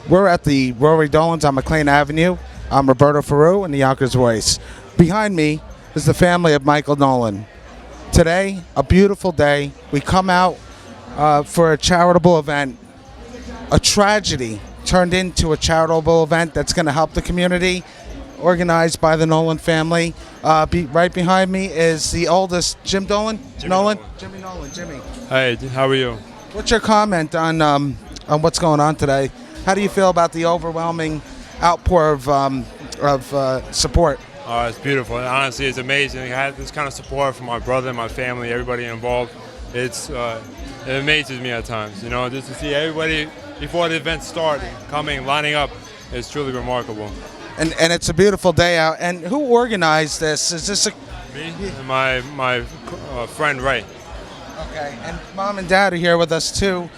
We're at the Rory Dolan's on McLean Avenue. I'm Roberto Ferru in the Yonkers Voice. Behind me is the family of Michael Nolan. Today, a beautiful day. We come out for a charitable event. A tragedy turned into a charitable event that's going to help the community, organized by the Nolan family. Right behind me is the oldest, Jimmy Nolan. Jimmy. Hey, how are you? What's your comment on what's going on today? How do you feel about the overwhelming outpour of support? Oh, it's beautiful. Honestly, it's amazing. I had this kind of support from my brother, my family, everybody involved. It amazes me at times, just to see everybody before the event starts coming, lining up. It's truly remarkable. And it's a beautiful day out. And who organized this? Is this me and my friend Ray? Okay. And Mom and Dad are here with us too.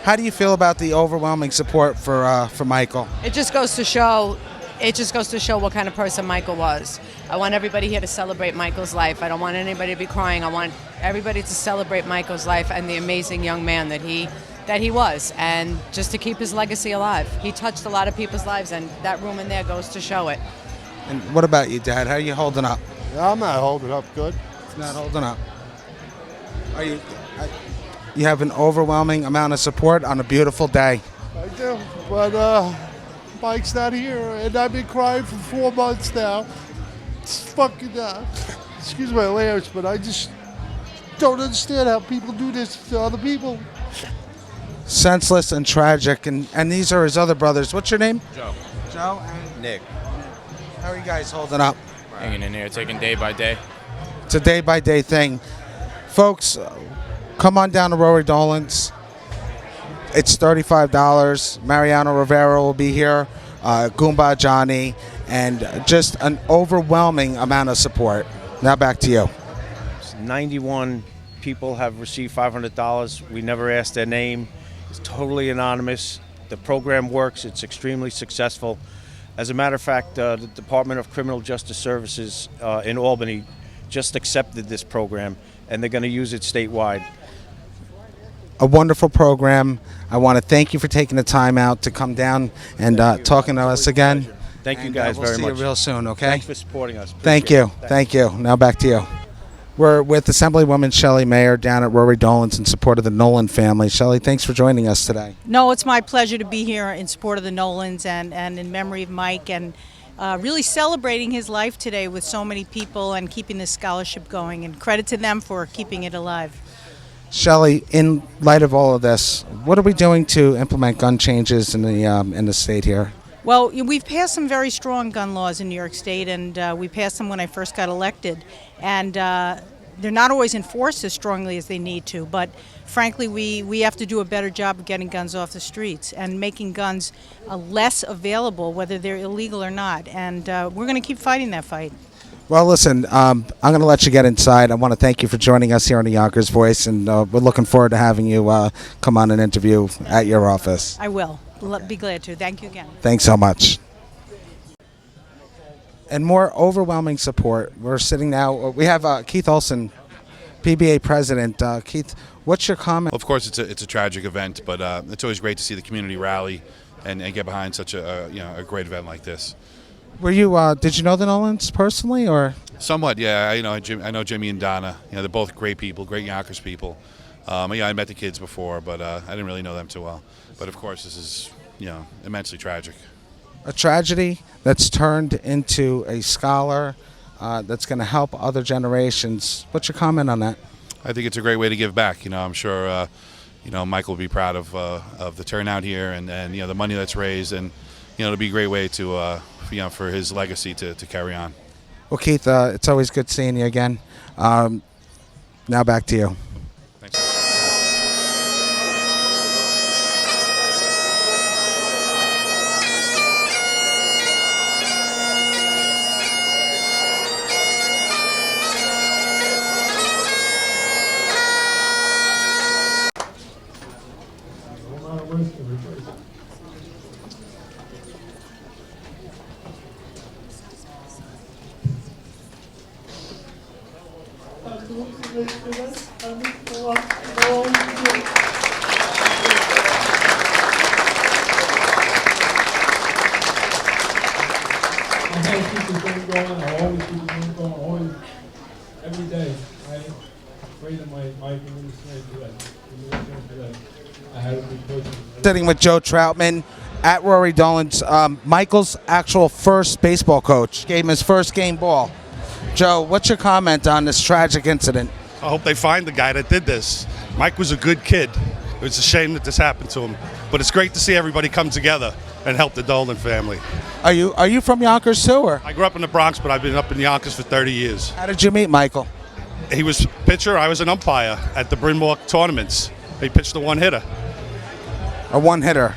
How do you feel about the overwhelming support for Michael? It just goes to show. What kind of person Michael was. I want everybody here to celebrate Michael's life. I don't want anybody to be crying. I want everybody to celebrate Michael's life and the amazing young man that he was, and just to keep his legacy alive. He touched a lot of people's lives, and that room in there goes to show it. And what about you, Dad? How are you holding up? I'm not holding up good. It's not holding up. You have an overwhelming amount of support on a beautiful day. I do, but Mike's not here, and I've been crying for 4 months now. It's fucking, excuse my language, but I just don't understand how people do this to other people. Senseless and tragic, and these are his other brothers. What's your name? Joe and Nick. How are you guys holding up? Hanging in there, taking day by day. It's a day-by-day thing. Folks, come on down to Rory Dolan's. It's $35. Mariano Rivera will be here, Goomba Johnny, and just an overwhelming amount of support. Now back to you. 91 people have received $500. We never asked their name. It's totally anonymous. The program works. It's extremely successful. As a matter of fact, the Department of Criminal Justice Services in Albany just accepted this program, and they're going to use it statewide. A wonderful program. I want to thank you for taking the time out to come down and talking to us again. Thank you guys we'll very much. see you real soon, okay? Thanks for supporting us. Thank you. Thank you. Now back to you. We're with Assemblywoman Shelley Mayer down at Rory Dolan's in support of the Nolan family. Shelley, thanks for joining us today. No, it's my pleasure to be here in support of the Nolans and in memory of Mike, and really celebrating his life today with so many people and keeping this scholarship going, and credit to them for keeping it alive. Shelley, in light of all of this, what are we doing to implement gun changes in the state here? Well, we've passed some very strong gun laws in New York State, and we passed them when I first got elected. And they're not always enforced as strongly as they need to, but frankly, we have to do a better job of getting guns off the streets and making guns less available, whether they're illegal or not. And we're going to keep fighting that fight. Well, listen, I'm going to let you get inside. I want to thank you for joining us here on the Yonkers Voice, and we're looking forward to having you come on an interview at your office. I will. Be glad to. Thank you again. Thanks so much. And more overwhelming support. We're sitting now. We have Keith Olson, PBA president. Keith, what's your comment? Well, of course, it's a tragic event, but it's always great to see the community rally and get behind such a great event like this. Were you? Did you know the Nolans personally, or? Somewhat, yeah. I know Jimmy and Donna. They're both great people, great Yonkers people. I met the kids before, but I didn't really know them too well. But of course, this is immensely tragic. A tragedy that's turned into a scholar that's going to help other generations. What's your comment on that? I think it's a great way to give back. I'm sure Michael will be proud of the turnout here and the money that's raised, and it'll be a great way to for his legacy to carry on. Well, Keith, it's always good seeing you again. Now back to you. Thanks. afraid that my administration today. I had to be coaching. Sitting with Joe Troutman at Rory Dolan's, Michael's actual first baseball coach. Gave him his first game ball. Joe, what's your comment on this tragic incident? I hope they find the guy that did this. Mike was a good kid. It was a shame that this happened to him. But it's great to see everybody come together and help the Dolan family. Are you from Yonkers too, or I grew up in the Bronx, but I've been up in Yonkers for 30 years. how did you meet Michael? He was pitcher. I was an umpire at the Bryn Mawr tournaments. He pitched a one-hitter. A one-hitter.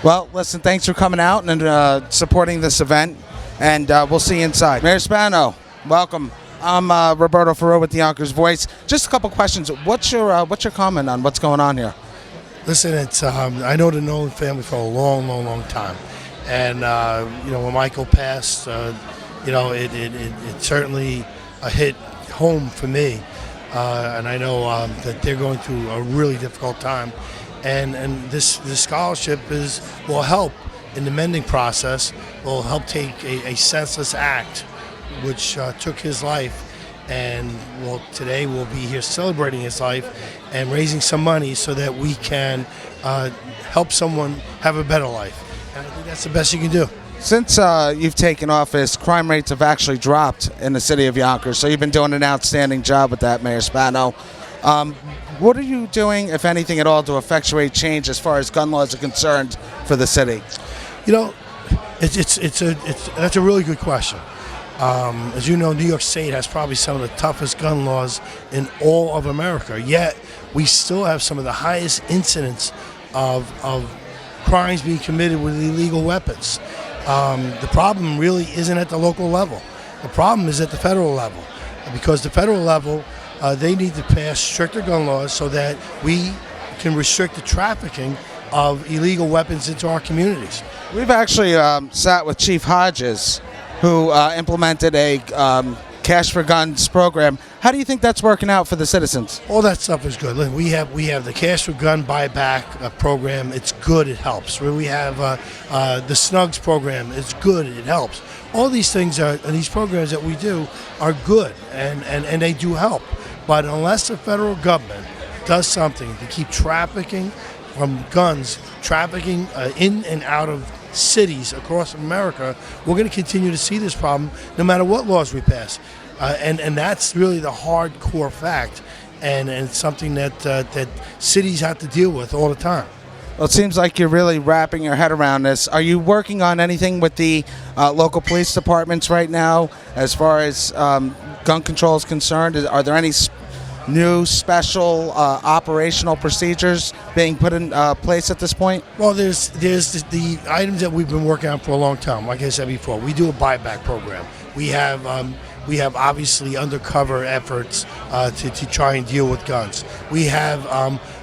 Well, listen, thanks for coming out and supporting this event, and we'll see you inside. Mayor Spano, welcome. I'm Roberto Ferro with the Yonkers Voice. Just a couple questions. What's your comment on what's going on here? Listen, it's I know the Nolan family for a long time, and when Michael passed, it certainly hit home for me, and I know that they're going through a really difficult time, and this scholarship will help in the mending process. Will help take a senseless act, which took his life. And today we'll be here celebrating his life and raising some money so that we can help someone have a better life. And I think that's the best you can do. Since you've taken office, crime rates have actually dropped in the city of Yonkers, so you've been doing an outstanding job with that, Mayor Spano. What are you doing, if anything at all, to effectuate change as far as gun laws are concerned for the city? That's a really good question. As you know, New York State has probably some of the toughest gun laws in all of America, yet we still have some of the highest incidents of crimes being committed with illegal weapons. The problem really isn't at the local level. The problem is at the federal level, because the federal level, they need to pass stricter gun laws so that we can restrict the trafficking of illegal weapons into our communities. We've actually sat with Chief Hodges, who implemented a Cash for Guns program. How do you think that's working out for the citizens? All that stuff is good. Look, we have the Cash for Gun buyback program. It's good. It helps. We have the Snugs program. It's good. It helps. All these things these programs that we do are good, and they do help. But unless the federal government does something to keep trafficking from guns, trafficking in and out of cities across America, we're going to continue to see this problem no matter what laws we pass, and that's really the hardcore fact, and it's something that cities have to deal with all the time. Well, it seems like you're really wrapping your head around this. Are you working on anything with the local police departments right now as far as gun control is concerned? Are there any new special operational procedures being put in place at this point? Well, there's the items that we've been working on for a long time. Like I said before, we do a buyback program. We have obviously undercover efforts to try and deal with guns. We have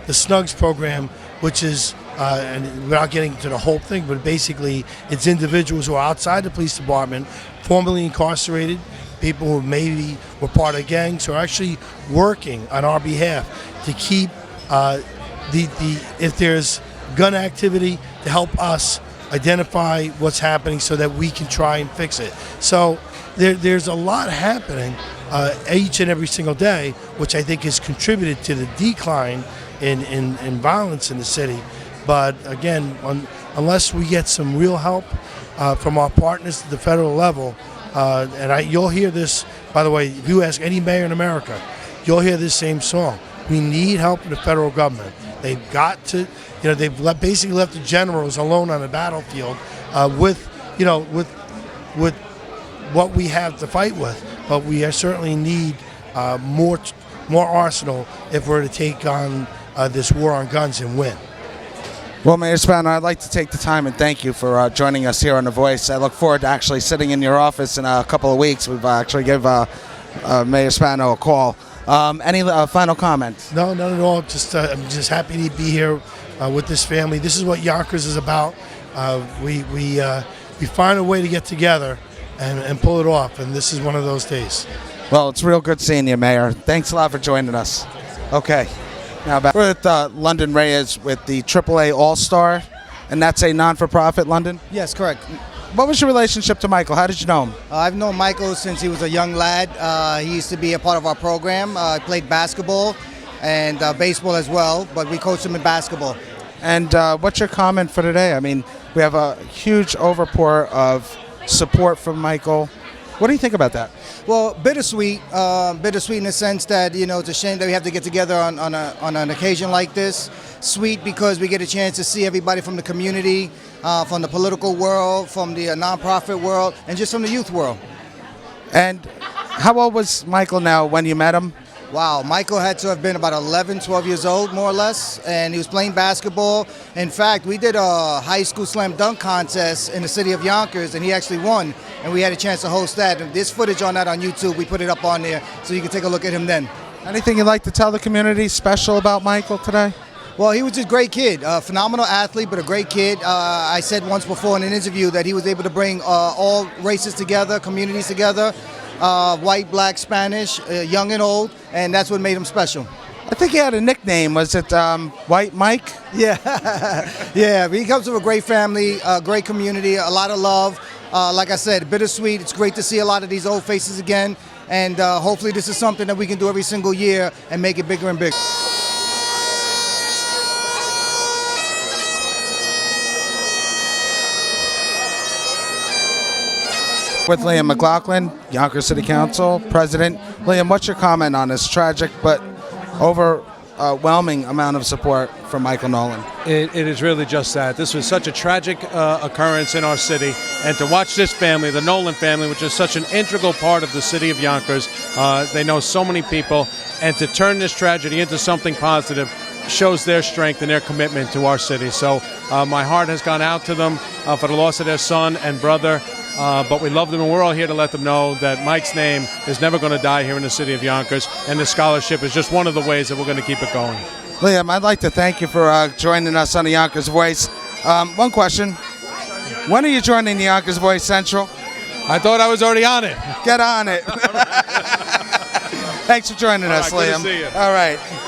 the Snugs program, which is and without getting into the whole thing, but basically it's individuals who are outside the police department, formerly incarcerated, people who maybe were part of gangs, are actually working on our behalf to keep if there's gun activity, to help us identify what's happening so that we can try and fix it. So there's a lot happening each and every single day, which I think has contributed to the decline in violence in the city. But again, unless we get some real help from our partners at the federal level, you'll hear this, by the way, if you ask any mayor in America, you'll hear this same song. We need help from the federal government. They've got to, they've basically left the generals alone on the battlefield with what we have to fight with. But we certainly need more arsenal if we're to take on this war on guns and win. Well, Mayor Spano, I'd like to take the time and thank you for joining us here on The Voice. I look forward to actually sitting in your office in a couple of weeks. We've actually give Mayor Spano a call. Any final comments? No, none at all. I'm just happy to be here with this family. This is what Yonkers is about. We find a way to get together and pull it off, and this is one of those days. Well, it's real good seeing you, Mayor. Thanks a lot for joining us. Okay. Now back. We're with London Reyes with the AAA All-Star, and that's a non-for-profit, London? Yes, correct. What was your relationship to Michael? How did you know him? I've known Michael since he was a young lad. He used to be a part of our program. He played basketball and baseball as well, but we coached him in basketball. And what's your comment for today? I mean, we have a huge overpour of support from Michael. What do you think about that? Well, bittersweet. Bittersweet in the sense that, it's a shame that we have to get together on an occasion like this. Sweet because we get a chance to see everybody from the community, from the political world, from the nonprofit world, and just from the youth world. And how old was Michael now when you met him? Wow, Michael had to have been about 11, 12 years old, more or less, and he was playing basketball. In fact, we did a high school slam dunk contest in the city of Yonkers, and he actually won, and we had a chance to host that. And there's footage on that on YouTube. We put it up on there so you can take a look at him then. Anything you'd like to tell the community special about Michael today? Well, he was just a great kid, a phenomenal athlete, but a great kid. I said once before in an interview that he was able to bring all races together, communities together, white, black, Spanish, young and old, and that's what made him special. I think he had a nickname. Was it White Mike? Yeah, yeah. He comes from a great family, a great community, a lot of love. Like I said, bittersweet. It's great to see a lot of these old faces again, and hopefully this is something that we can do every single year and make it bigger and bigger. With Liam McLaughlin, Yonkers City Council President. Liam, what's your comment on this tragic but overwhelming amount of support from Michael Nolan? It is really just that. This was such a tragic occurrence in our city, and to watch this family, the Nolan family, which is such an integral part of the city of Yonkers, they know so many people, and to turn this tragedy into something positive shows their strength and their commitment to our city. So my heart has gone out to them for the loss of their son and brother. But we love them, and we're all here to let them know that Mike's name is never going to die here in the city of Yonkers, and the scholarship is just one of the ways that we're going to keep it going. Liam, I'd like to thank you for joining us on the Yonkers Voice. One question. When are you joining the Yonkers Voice Central? I thought I was already on it. Get on it. Thanks for joining us, All right, Liam. good to see you. All right.